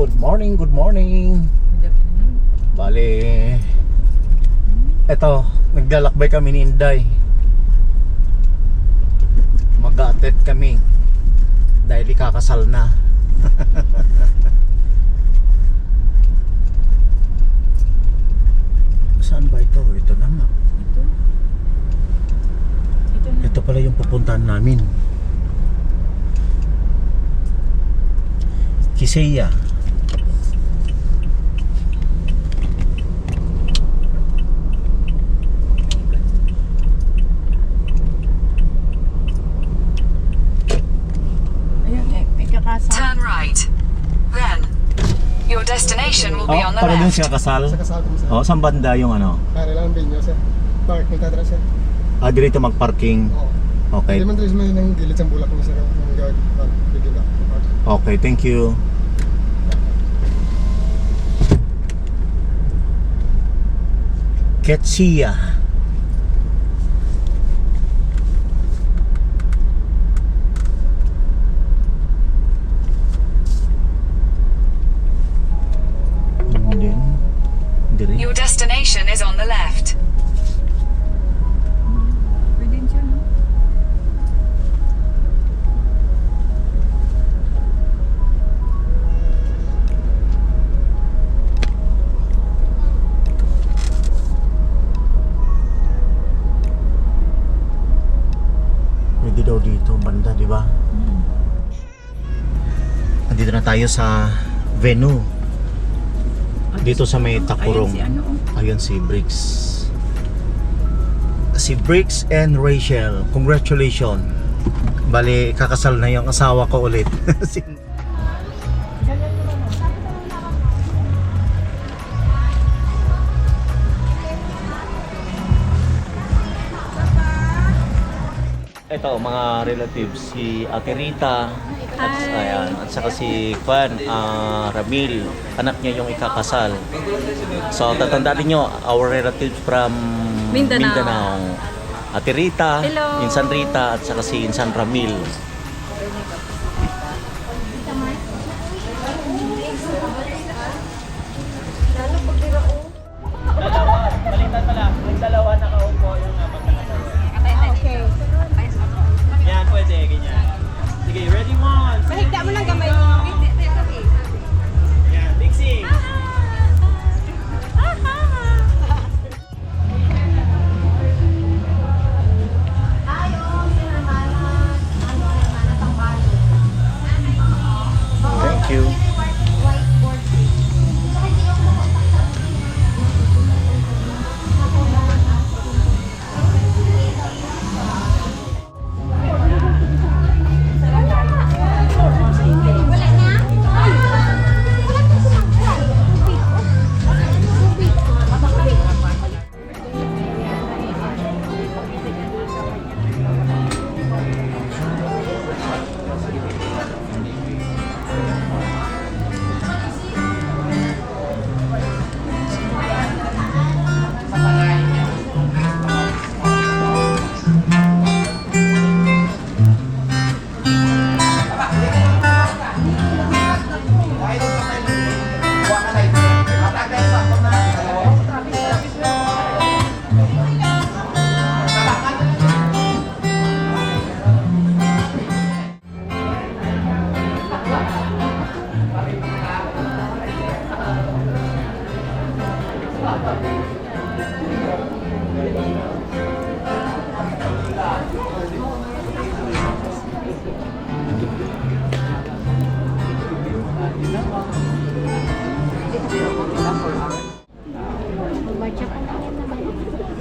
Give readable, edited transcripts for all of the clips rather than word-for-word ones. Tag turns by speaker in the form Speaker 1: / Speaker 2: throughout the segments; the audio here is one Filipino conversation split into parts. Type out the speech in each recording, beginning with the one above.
Speaker 1: Good morning, good morning. Bale, eto, naglalakbay kami ni Inday. Mag-a-attend kami dahil ikakasal na. Saan ba ito? Ito na nga. Ito pala yung pupuntahan namin. Kisaya.
Speaker 2: Turn right. Then, your destination will be on the
Speaker 1: Para dun
Speaker 2: left.
Speaker 1: siya kasal?
Speaker 3: Sa kasal ko, sir.
Speaker 1: Oh, saan banda yung ano?
Speaker 3: Para lang binyo, sir. Parking tatra, sir.
Speaker 1: Dito mag-parking.
Speaker 3: Oo.
Speaker 1: Okay.
Speaker 3: Hindi man tuloy may nang gilid sa bulak ni sir. Ang gawag. Bigyan na.
Speaker 1: Okay, thank you. Ketsia.
Speaker 2: Your destination is on the left.
Speaker 1: Pwede daw dito, banda, di ba? Andito na tayo sa venue. Dito sa may Takurong. Ayun si Briggs. Si Briggs and Rachel. Congratulations. Bali, kakasal na yung asawa ko ulit. Ito, mga relatives, si Ate Rita at saka si Juan Ramil, anak niya yung ikakasal. So tatandaan niyo, our relatives from Mindanao. Ate Rita,
Speaker 4: Hello.
Speaker 1: Insan Rita at saka si Insan Ramil. Balitan pala, dalawa nakaupo yung magkakasal.
Speaker 4: Okay.
Speaker 1: Yan, pwede, ganyan. Sige, ready one.
Speaker 4: Mahigda mo ng gamay mo.
Speaker 1: Yan, mixing. Thank you.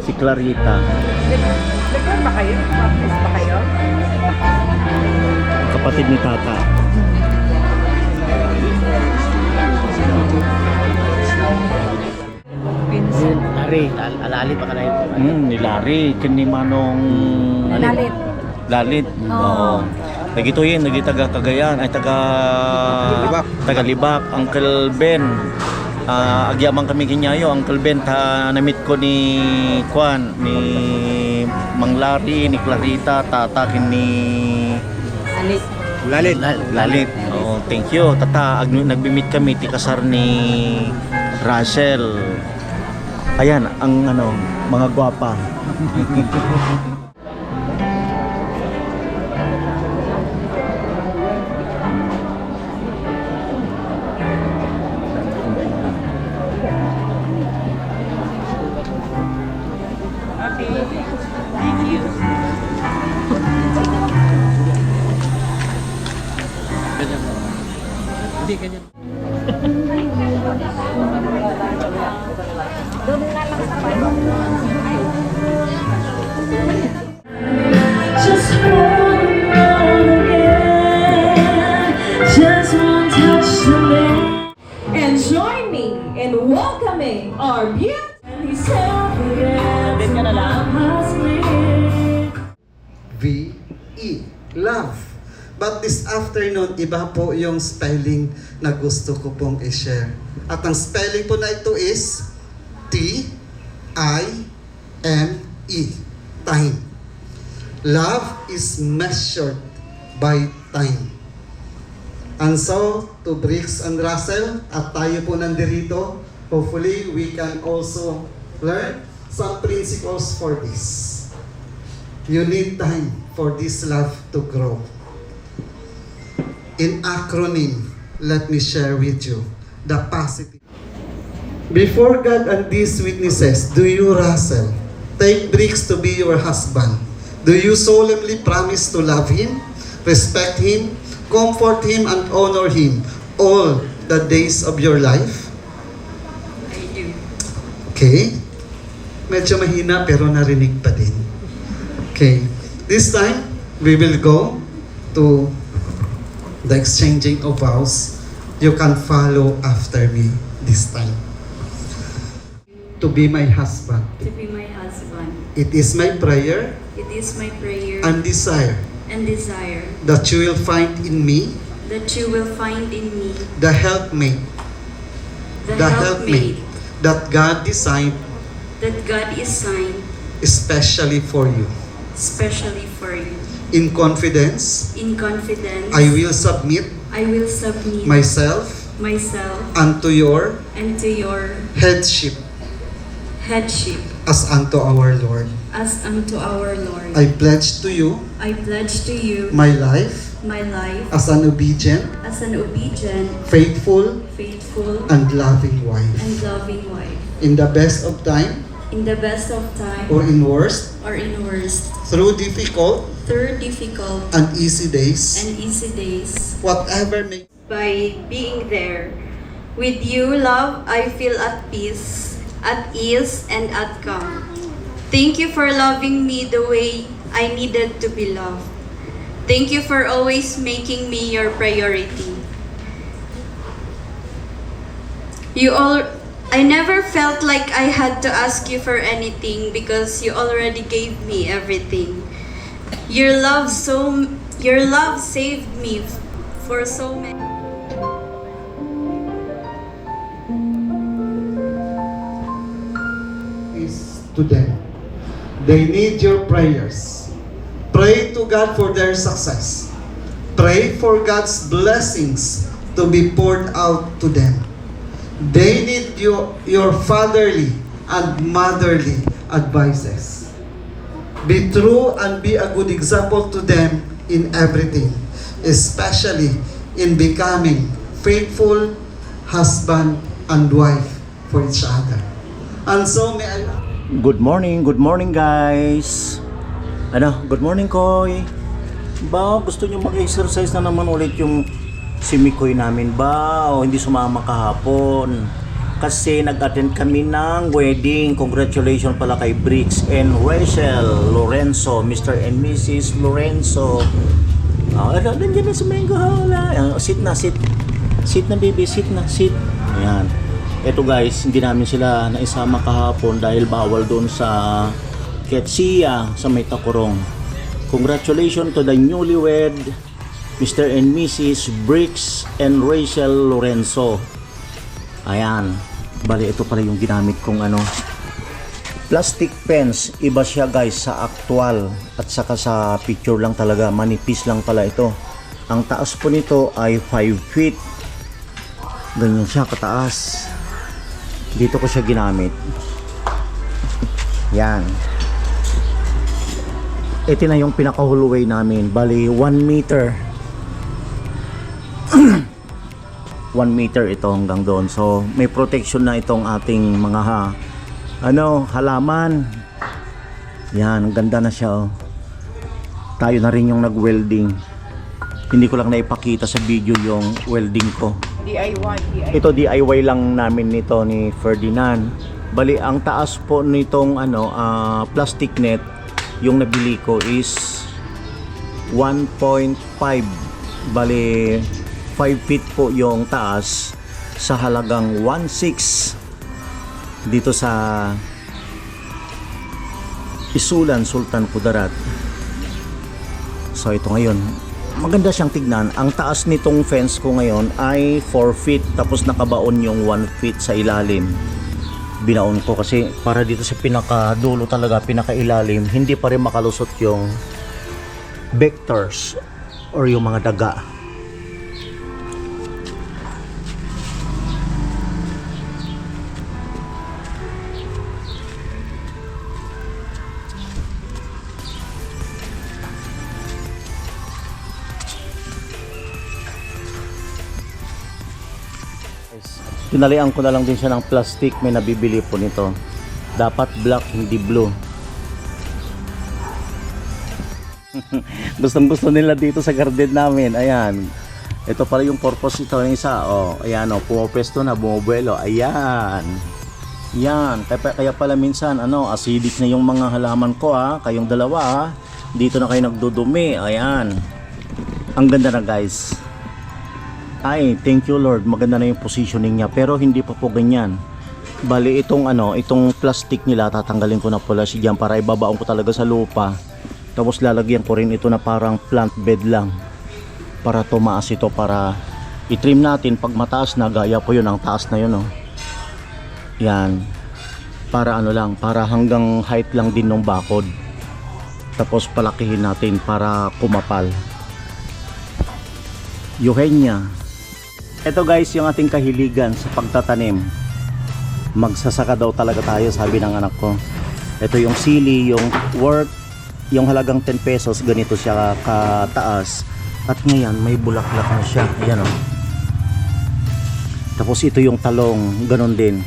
Speaker 1: Si Clarita.
Speaker 4: Nagkaroon ba kayo? Baptist ba kayo?
Speaker 1: Kapatid ni Tata.
Speaker 5: Lari, alali pa ka na yun.
Speaker 1: Ni Larry, kini Manong
Speaker 4: Lalit.
Speaker 1: Lalit. Oo. Nagito yun, nagitaga Cagayan, ay taga Libak, Uncle Ben. Agyaman kami kinyayo, Uncle Ben, namit ko ni Juan, ni Mang Larry, ni Clarita, tatakin ni
Speaker 5: Lalit.
Speaker 1: Lalit. Oo, thank you. Tata, nagbi-meet kami ti kasar ni Rachel. Ayan, ang ano, mga gwapa.
Speaker 5: Hindi, ganyan.
Speaker 4: Doon na lang sa palo.
Speaker 6: Just one again, just one touch to me. And join me in welcoming our beautiful self again.
Speaker 7: V-E, love. But this afternoon, iba po yung spelling na gusto ko pong i-share. At ang spelling po na ito is T-I-M-E, time. Love is measured by time. And so, to Briggs and Russell, at tayo po nandirito, hopefully we can also learn some principles for this. You need time for this love to grow. In acronym, let me share with you the positive. Before God and these witnesses, do you, Russell, take Briggs to be your husband? Do you solemnly promise to love him, respect him, comfort him, and honor him all the days of your life?
Speaker 6: I do.
Speaker 7: Okay. Medyo mahina pero narinig pa din. Okay. This time, we will go to the exchanging of vows. You can follow after me this time. To be my husband.
Speaker 6: To be my husband.
Speaker 7: It is my prayer
Speaker 6: It is my prayer
Speaker 7: and desire
Speaker 6: and desire
Speaker 7: that you will find in me
Speaker 6: that you will find in me
Speaker 7: the helpmate
Speaker 6: the helpmate
Speaker 7: that God designed
Speaker 6: that God is signed
Speaker 7: especially for you.
Speaker 6: specially for you.
Speaker 7: In confidence,
Speaker 6: In confidence,
Speaker 7: I will submit
Speaker 6: I will submit
Speaker 7: myself
Speaker 6: myself
Speaker 7: unto your
Speaker 6: and to your
Speaker 7: headship
Speaker 6: headship
Speaker 7: as unto our Lord.
Speaker 6: as unto our Lord.
Speaker 7: I pledge to you
Speaker 6: I pledge to you
Speaker 7: my life
Speaker 6: my life
Speaker 7: as an obedient,
Speaker 6: as an obedient,
Speaker 7: faithful,
Speaker 6: faithful,
Speaker 7: and loving wife.
Speaker 6: and loving wife.
Speaker 7: In the best of time
Speaker 6: In the best of time
Speaker 7: or in worst,
Speaker 6: or in worst,
Speaker 7: through difficult
Speaker 6: through difficult
Speaker 7: and easy days,
Speaker 6: and easy days.
Speaker 7: whatever may
Speaker 6: By being there with you, love, I feel at peace, at ease, and at calm. Thank you for loving me the way I needed to be loved. Thank you for always making me your priority. I never felt like I had to ask you for anything because you already gave me everything. Your love saved me for so many.
Speaker 7: is to them. They need your prayers. Pray to God for their success. Pray for God's blessings to be poured out to them. They need your fatherly and motherly advices. Be true and be a good example to them in everything, especially in becoming faithful husband and wife for each other. And so may I...
Speaker 1: Good morning guys. Good morning Koy. Ba, gusto nyo mag-exercise na naman ulit yung si Mikoy namin ba? O hindi sumama kahapon? Kasi nag-attend kami ng wedding. Congratulations pala kay Briggs and Rachel Lorenzo, Mr. and Mrs. Lorenzo. Nandiyan na sa Mango Hall. Sit na baby, sit. Ayan. Eto guys, hindi namin sila naisama kahapon dahil bawal doon sa Ketsia sa may Tacorong. Congratulations to the newlywed Mr. and Mrs. Briggs and Rachel Lorenzo. Ayan. Bali, ito pala yung ginamit kong plastic pens. Iba siya guys sa actual at saka sa picture lang talaga. Manipis lang pala ito. Ang taas po nito ay 5 feet. Ganyan siya kataas. Dito ko siya ginamit. Yan. Ito na yung pinaka-hallway namin. Bali 1 meter. 1 meter ito hanggang doon. So may protection na itong ating mga halaman. Yan, ang ganda na siya oh. Tayo na rin yung nag-welding. Hindi ko lang naipakita sa video yung welding ko.
Speaker 4: DIY.
Speaker 1: Ito DIY lang namin nito ni Ferdinand. Bali ang taas po nitong plastic net yung nabili ko is 1.5. Bali 5 feet po yung taas sa halagang 1.6 dito sa Isulan, Sultan Kudarat. So ito ngayon, maganda siyang tignan. Ang taas nitong fence ko ngayon ay 4 feet tapos nakabaon yung 1 feet sa ilalim. Binaon ko kasi para dito sa pinakadulo talaga, pinakailalim, hindi pa rin makalusot yung vectors or yung mga daga. Tinalian ko na lang din siya ng plastic. May nabibili po nito. Dapat black, hindi blue. Gustong gusto nila dito sa garden namin. Ayan. Ito pala yung purpose ito ng isa. Oh, ayan oh, pumapesto na, bumubuelo. Ayan. Yan. Kaya pala minsan acidic na yung mga halaman ko Kayong dalawa Dito na kayo nagdudumi. Ayan. Ang ganda na guys. Ay, thank you Lord. Maganda na yung positioning niya. Pero hindi pa po ganyan. Bali itong itong plastic nila, tatanggalin ko na pala siya para ibabaon ko talaga sa lupa. Tapos lalagyan ko rin ito na parang plant bed lang. Para tumaas ito, para i-trim natin pag mataas na, gaya po yun, ang taas na yun Yan. Para lang, para hanggang height lang din ng bakod. Tapos palakihin natin para kumapal. Eugenia. Ito guys yung ating kahiligan sa pagtatanim. Magsasaka daw talaga tayo, sabi ng anak ko. Ito yung sili, yung worth, yung halagang 10 pesos, ganito siya kataas. At ngayon may bulaklak na siya. Ayan Tapos ito yung talong, ganon din.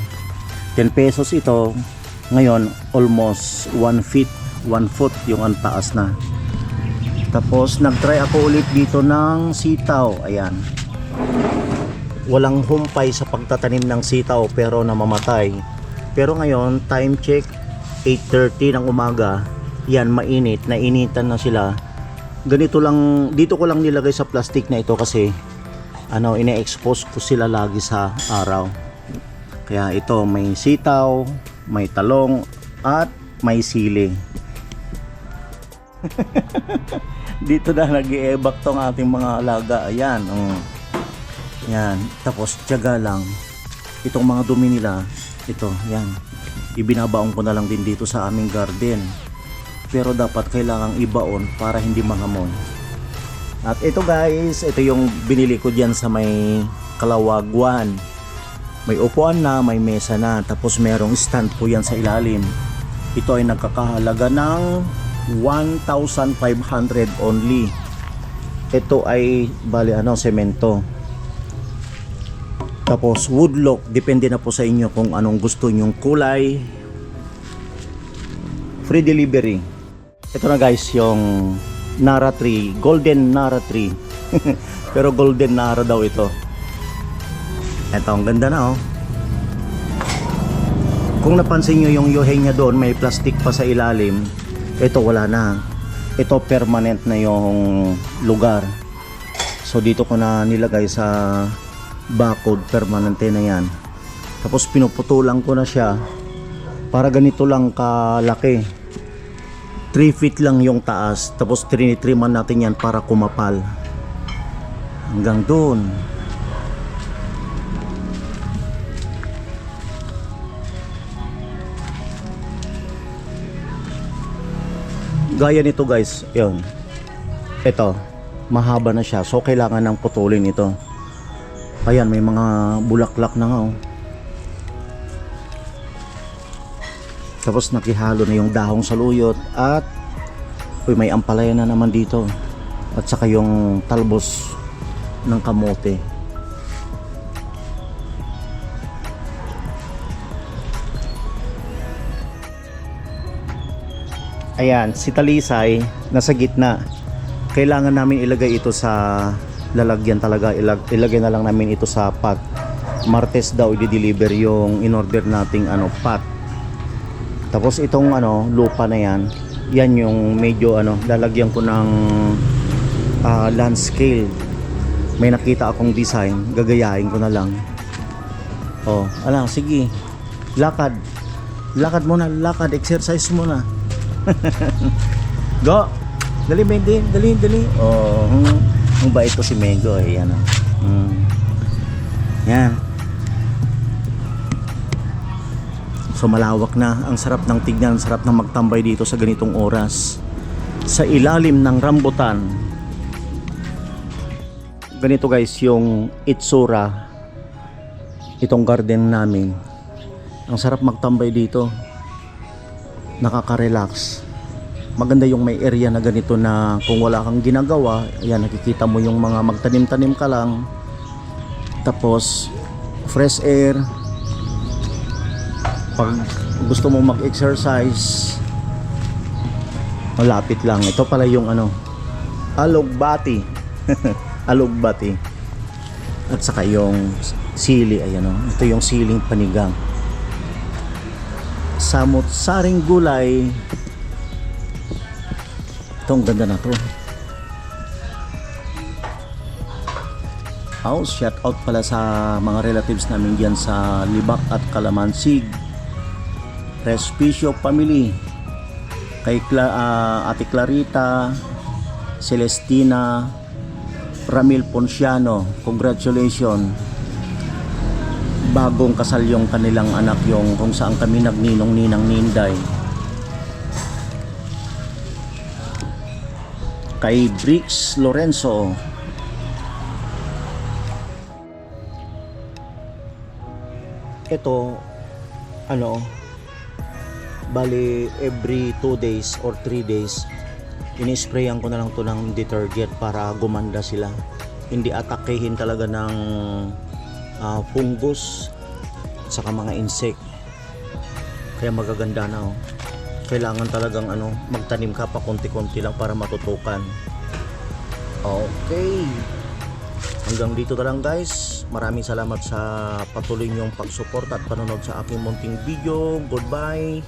Speaker 1: 10 pesos ito. Ngayon almost 1 foot yung ang taas na. Tapos nagtry ako ulit dito ng sitaw. Ayan. Walang humpay sa pagtatanim ng sitaw pero namamatay. Pero ngayon time check 8:30 ng umaga. Yan, mainit, nainitan na sila. Ganito lang, dito ko lang nilagay sa plastic na ito kasi ine-expose ko sila lagi sa araw. Kaya ito may sitaw, may talong at may sili. Dito na nag-i-ebak tong ating mga alaga. Ayan. Yan. Tapos tiyaga lang. Itong mga dumi nila. Ito. Yan. Ibinabaon ko na lang din dito sa aming garden. Pero dapat kailangang ibaon para hindi mahamon. At ito guys. Ito yung binili ko dyan sa may Kalawagwan. May upuan na. May mesa na. Tapos merong stand po yan sa ilalim. Ito ay nagkakahalaga ng 1,500 only. Ito ay bali semento. Tapos woodlock, depende na po sa inyo kung anong gusto nyong kulay. Free delivery. Ito na guys yung Nara tree, golden Nara tree. Pero golden Nara daw ito. Ito ang ganda na Kung napansin nyo yung Eugenia doon, may plastic pa sa ilalim. Ito wala na. Ito permanent na yung lugar. So dito ko na nilagay sa bakod, permanente na yan. Tapos pinuputulan ko na siya para ganito lang kalaki. 3 feet lang yung taas. Tapos trinitriman natin yan para kumapal. Hanggang doon. Gaya nito guys, yun. Ito, mahaba na siya, so kailangan ng putulin ito. Ayan, may mga bulaklak na nga oh. Tapos nakihalo na yung dahong saluyot at may ampalaya na naman dito. At saka yung talbos ng kamote. Ayan, si Talisay nasa gitna. Kailangan namin ilagay ito sa lalagyan talaga. Ilagay na lang namin ito sa pot. Martes daw i-deliver yung in-order nating pot. Tapos itong lupa na yan, yan yung medyo lalagyan ko ng land scale. May nakita akong design, gagayahin ko na lang. Oh, sige. Lakad. Lakad muna, lakad, exercise muna. Go. Dali, Mendy, dali. Oh, ang bait ko si Mego yan. Yan. So malawak na, ang sarap ng tignan, sarap ng magtambay dito sa ganitong oras sa ilalim ng rambutan. Ganito guys yung itsura itong garden namin. Ang sarap magtambay dito, nakaka-relax. Maganda yung may area na ganito na kung wala kang ginagawa, ayan, nakikita mo yung mga magtanim-tanim ka lang, tapos fresh air. Pag gusto mo mag-exercise, malapit lang. Ito pala yung alugbati. Alugbati. At saka yung sili, ayan o. Ito yung siling panigang. Samot-saring gulay. Ito, ang ganda na to. Shout out pala sa mga relatives namin diyan sa Libak at Calamansig. Respicio family, kay Ate Clarita, Celestina, Ramil Ponciano, congratulations. Bagong kasal yung kanilang anak, yung kung saan kami nagninong-ninang ninday. Kay Brix Lorenzo, ito bali every 2 days or 3 days ini-sprayan ko na lang to ng detergent para gumanda sila, hindi atakehin talaga ng fungus at saka mga insect, kaya magaganda na oh. Kailangan talagang magtanim ka pa konti-konti lang para matutukan. Okay, hanggang dito na lang guys. Maraming salamat sa patuloy niyong pagsuporta at panonood sa aking munting video. Goodbye.